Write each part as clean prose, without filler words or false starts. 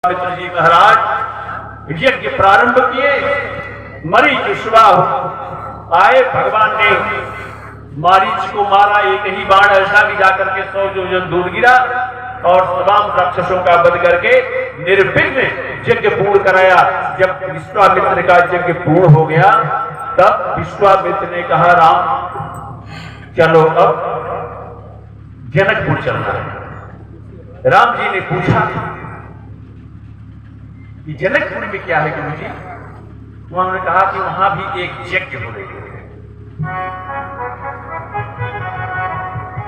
मित्र जी महाराज यज्ञ प्रारंभ किए। मरीच सुबह आए, भगवान ने मारीच को मारा, एक ही बाण ऐसा भी जाकर के 100 योजन दूर गिरा और तमाम राक्षसों का वध करके निर्विघ्न यज्ञ पूर्ण कराया। जब विश्वामित्र का यज्ञ पूर्ण हो गया तब विश्वामित्र ने कहा, राम चलो अब जनकपुर चलना है। राम जी ने पूछा कि जनकपुर में क्या है गुरु जी? उन्होंने कहा कि वहां भी एक यज्ञ हो रही है।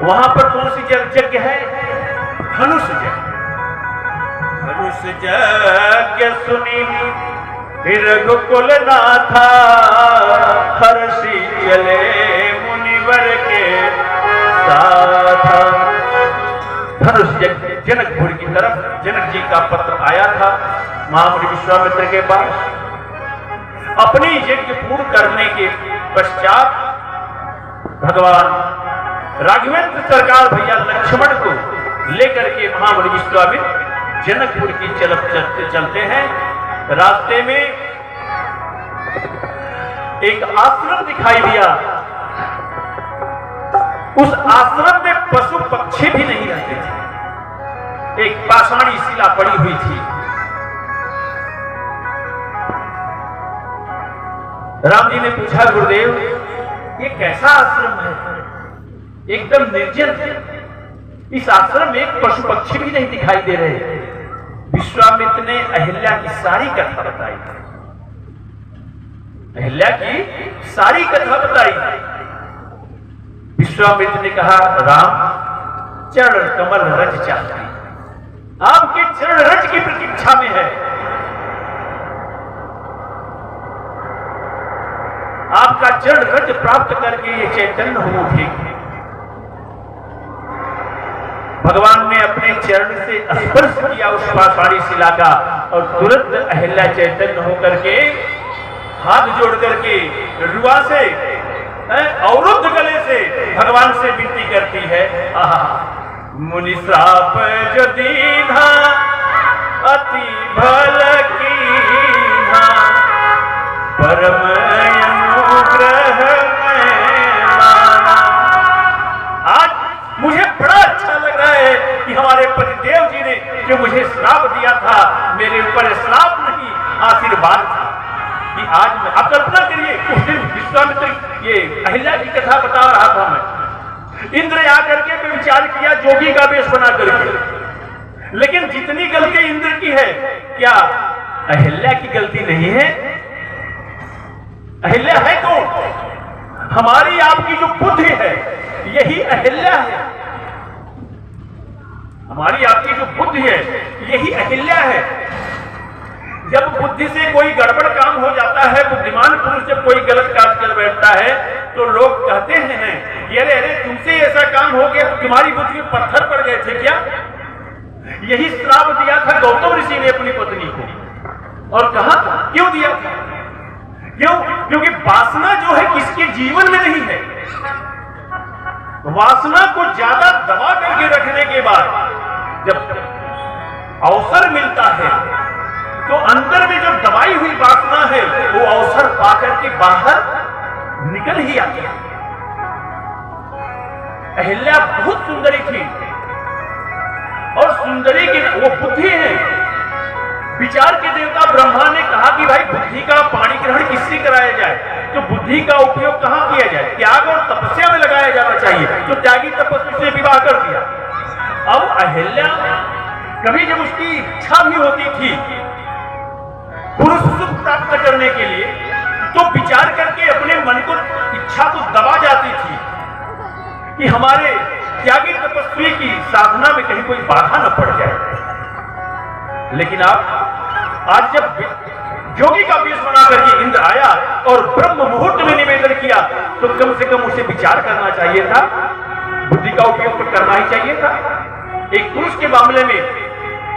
वहां पर कौन सी यज्ञ है? धनुष यज्ञ। धनुष यज्ञ सुनी फिर रघुकुल नाथा, हर्षी चले मुनिवर के साथ। धनुष यज्ञ जनकपुर की तरफ जनक जी का पत्र आया था महामुनि विश्वामित्र के पास। अपनी यज्ञ पूर्ण करने के पश्चात भगवान राघवेंद्र सरकार भैया लक्ष्मण को लेकर के महामुनि विश्वामित्र जनकपुर की चलते हैं। रास्ते में एक आश्रम दिखाई दिया। उस आश्रम में पशु पक्षी भी नहीं रहते थे। एक पाषाणी शिला पड़ी हुई थी। राम जी ने पूछा, गुरुदेव ये कैसा आश्रम है? एकदम निर्जन है। इस आश्रम में पशु पक्षी भी नहीं दिखाई दे रहे। विश्वामित्र ने अहिल्या की सारी कथा बताई। अहिल्या की सारी कथा बताई। विश्वामित्र ने कहा, राम चरण कमल रज चाहती, आपके चरण रज की प्रतीक्षा में है। आपका चरण रज प्राप्त करके ये चैतन्य हो उठेगी। भगवान ने अपने चरण से स्पर्श किया उस पाषाणी शिला का और तुरंत अहिल्या चैतन्य होकर के हाथ जोड़ करके रुआ से अवरुद्ध गले से भगवान से विनती करती है, मुनि श्राप जो दीधा अति भल कीन्हा, परम अनुग्रह में माना। आज मुझे बड़ा अच्छा लग रहा है कि हमारे पतिदेव जी ने जो मुझे श्राप दिया था, मेरे ऊपर श्राप नहीं आशीर्वाद था कि आज मैं, आप कल्पना करिए उस दिन विश्वामित्र ये अहिल्या की कथा बता रहा था मैं, इंद्र आकर के विचार किया जोगी का वेश बना करके। लेकिन जितनी गलती इंद्र की है, क्या अहिल्या की गलती नहीं है? अहिल्या है कौन? हमारी आपकी जो बुद्धि है यही अहिल्या है। हमारी आपकी जो बुद्धि है यही अहिल्या है। जब बुद्धि से कोई गड़बड़ काम हो जाता है, बुद्धिमान पुरुष जब कोई गलत काम कर बैठता है तो लोग कहते हैं कि अरे अरे तुमसे ऐसा काम हो गया, तुम्हारी बुद्धि में पत्थर पड़ गए थे क्या? यही श्राप दिया था गौतम ऋषि ने अपनी पत्नी को। और कहा क्यों दिया था? क्यों? क्योंकि वासना जो है किसके जीवन में नहीं है। वासना को ज्यादा दबा करके रखने के बाद जब अवसर मिलता है तो अंदर में जो दबाई हुई वासना है वो अवसर पाकर के बाहर निकल ही आती है। अहिल्या बहुत सुंदरी थी और सुंदरी की वो बुद्धि है। विचार के देवता ब्रह्मा ने कहा कि भाई बुद्धि का पाणी ग्रहण किससे कराया जाए, तो बुद्धि का उपयोग कहां किया जाए? त्याग और तपस्या में लगाया जाना चाहिए। तो त्यागी तपस्वी से विवाह कर दिया। अब अहिल्या कभी जब उसकी इच्छा भी होती थी पुरुष सुख प्राप्त करने के लिए, तो विचार करके अपने मन को इच्छा को दबा जाती थी कि हमारे त्यागी तपस्वी की साधना में कहीं कोई बाधा न पड़ जाए। लेकिन आज जब जोगी का वेश बना करके इंद्र आया और ब्रह्म मुहूर्त में निवेदन किया, तो कम से कम उसे विचार करना चाहिए था। बुद्धि का उपयोग तो करना ही चाहिए था। एक पुरुष के मामले में,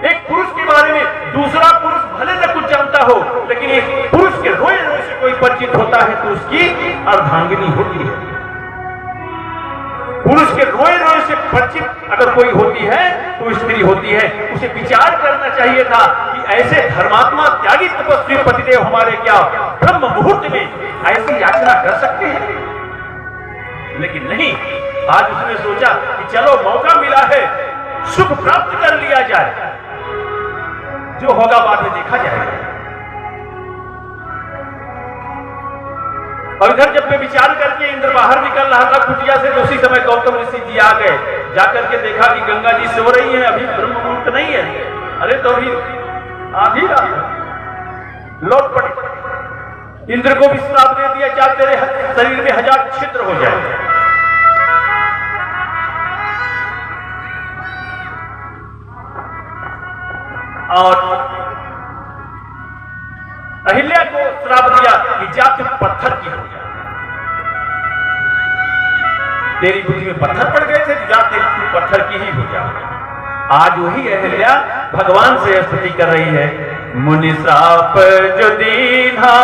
एक पुरुष के बारे में दूसरा पुरुष भले न कुछ जानता हो, लेकिन एक पुरुष के रोए रोए से कोई परिचित होता है तो उसकी अर्धांगिनी होती है। पुरुष के रोए रोए से परिचित अगर कोई होती है तो स्त्री होती है। उसे विचार करना चाहिए था कि ऐसे धर्मात्मा त्यागी तपस्वी पतिदेव हमारे क्या ब्रह्म मुहूर्त में ऐसी याचना कर सकते हैं? लेकिन नहीं, आज उसने सोचा कि चलो मौका मिला है, सुख प्राप्त कर लिया जाए, जो होगा बाद में देखा जाएगा। और इधर जब मैं विचार करके इंद्र बाहर निकल रहा था कुटिया से, तो उसी समय गौतम ऋषि जी आ गए। जाकर के देखा कि गंगा जी सो रही है, अभी ब्रह्म मुहूर्त नहीं है। अरे तो अभी आधी रात लौट पड़े। इंद्र को भी श्राप दे दिया, क्या तेरे शरीर में 1000 छिद्र हो जाए। और अहिल्या को श्राप दिया कि जाके पत्थर की हो जा। तेरी बुद्धि में पत्थर पड़ गए थे, जाते तू पत्थर की ही हो जा। आज वही अहिल्या भगवान से स्तुति कर रही है, मुनि श्राप जो दीन्हा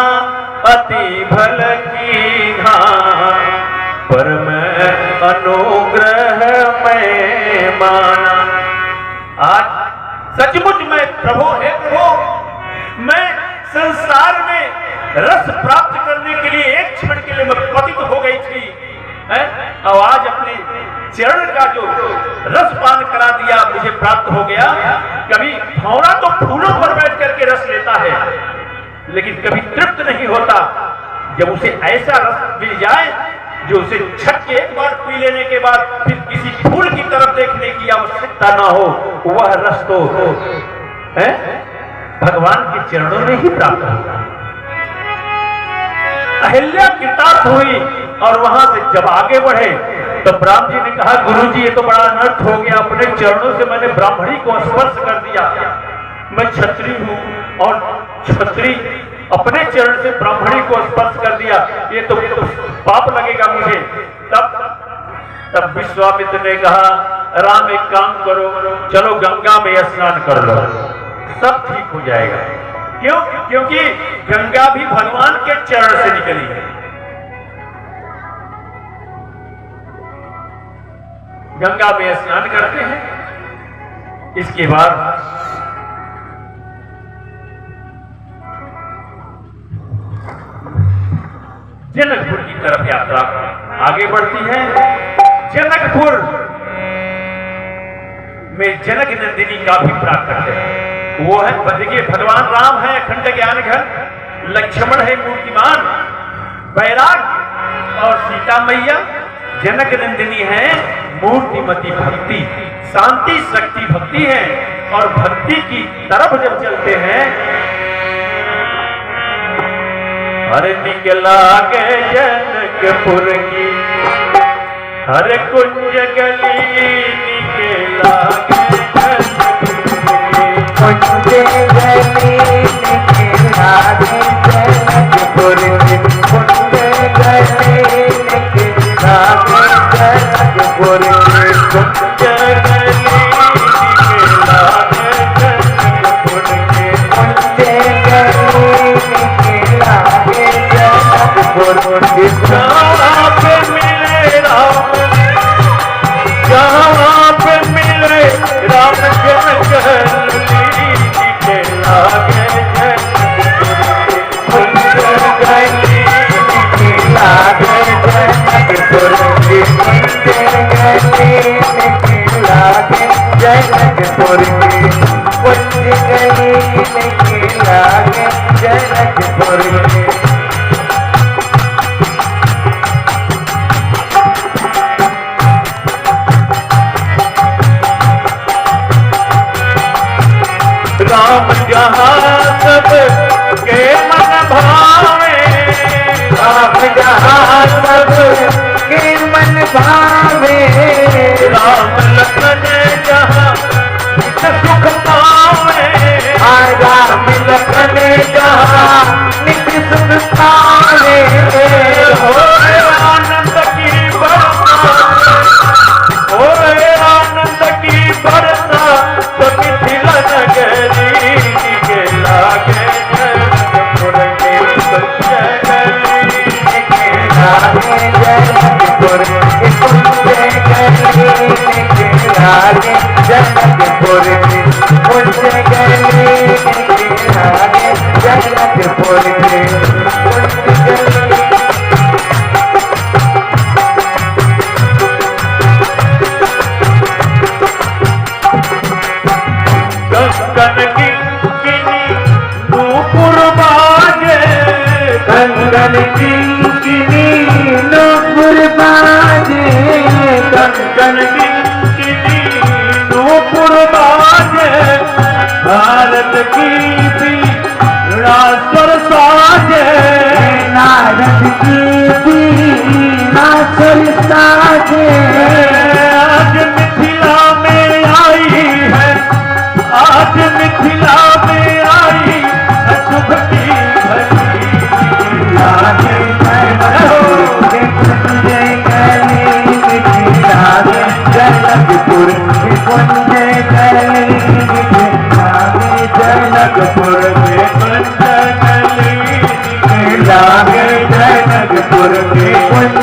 अति भल कीन्हा, परम अनुग्रह मैं माना। आज सचमुच मैं प्रभु है, प्रभु मैं संसार में रस प्राप्त करने के लिए एक क्षण के लिए मैं पतित हो गई थी, और आज अपने चरण का जो रस पान करा दिया मुझे प्राप्त हो गया। कभी भौरा तो फूलों पर बैठ करके रस लेता है, लेकिन कभी तृप्त नहीं होता जब उसे ऐसा रस मिल जाए जो उसे छट के एक बार पी लेने के बाद फिर किसी फूल की तरफ देखने की आवश्यकता ना हो। वह रस तो है भगवान के चरणों में ही प्राप्त होगा। अहिल्या कृतार्थ हुई और वहां से जब आगे बढ़े तो ब्राह्मण जी ने कहा, गुरुजी ये तो बड़ा अनर्थ हो गया, अपने चरणों से मैंने ब्राह्मणी को स्पर्श कर दिया। मैं क्षत्रिय हूं और क्षत्रिय अपने चरण से ब्राह्मणी को स्पर्श कर दिया, ये तो पाप लगेगा मुझे। तब विश्वामित्र ने कहा, राम एक काम करो, चलो गंगा में स्नान कर लो, सब ठीक हो जाएगा। क्यों? क्योंकि गंगा भी भगवान के चरण से निकली है। गंगा में स्नान करते हैं। इसके बाद जनकपुर की तरफ यात्रा आगे बढ़ती है। जनकपुर में जनक नंदिनी का भी प्राकट्य है। वो है, देखिए भगवान राम है अखंड ज्ञान घन, लक्ष्मण है मूर्तिमान बैराग, और सीता मैया जनक नंदिनी है मूर्तिमती भक्ति, शांति शक्ति भक्ति है। और भक्ति की तरफ जब चलते हैं, हरे निकला के जनकपुर की हर कुंज गली, निकला के कुंज गली, निकला के जनकपुर की कुंज गली, निकला के जनकपुर की कुंज गली, निकला के जनकपुर की कुंज गली, निकला के जनकपुर की। जहाँ पे मिले राम, जहाँ पे मिले राम जनक गली, निकला के जनकपुर गली, निकला के जनकपुर की कुंज गली, निकला के जनकपुर की कुंज गली, निकला के जनकपुर की। राम जहाँ सब के मन भावे, राम जहाँ सब के मन भावे, राम लखन जहाँ सुख पावे, राम लखन जहाँ नित्य सुख पावे। हो आनंद की बरसा, हो आनंद की बरसा, तो मिथिला नगरी, निकला के जनकपुर की कुंज गली, निकला के जनकपुर की नारद की पीड़ा स्वर साजे, नारद की पीड़ा स्वर साजे। आज मिथिला में आई है, आज मिथिला में आई है शुभ की घड़ी। लागे जनकपुर कुंज गली, जनकपुर में कुंज गली, लागे जनकपुर के कुंज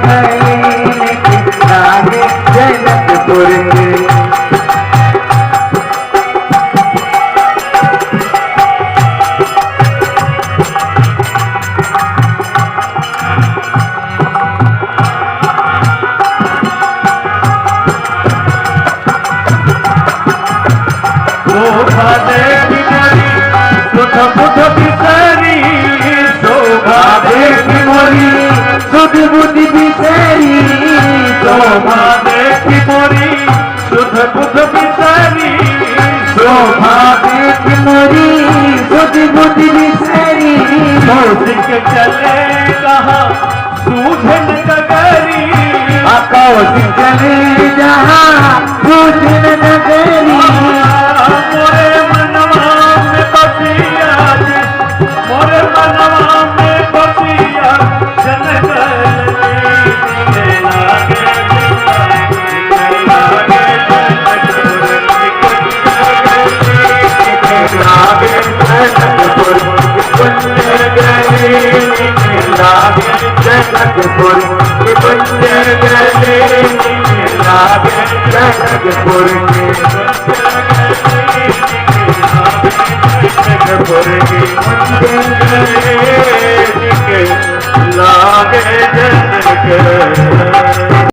गली, लागे जनकपुर के। शोभा देखी मोरी सुध बुध बिसरी, शोभा देखी मोरी सुध बुध बिसरी, शोभा देखी मोरी सुध बुध बिसरी, शोभा देखी मोरी सुध बुध बिसरी। कौशिक चले कहाँ सूझन नगरी, कौशिक चले जहाँ सूझन नगरी। मोरे मनवा में बसिया, मोरे मनवा में बसिया जनक जनकपुर कुंज गली, लागे जनकपुर कुंज गली, लागे जनकपुर के।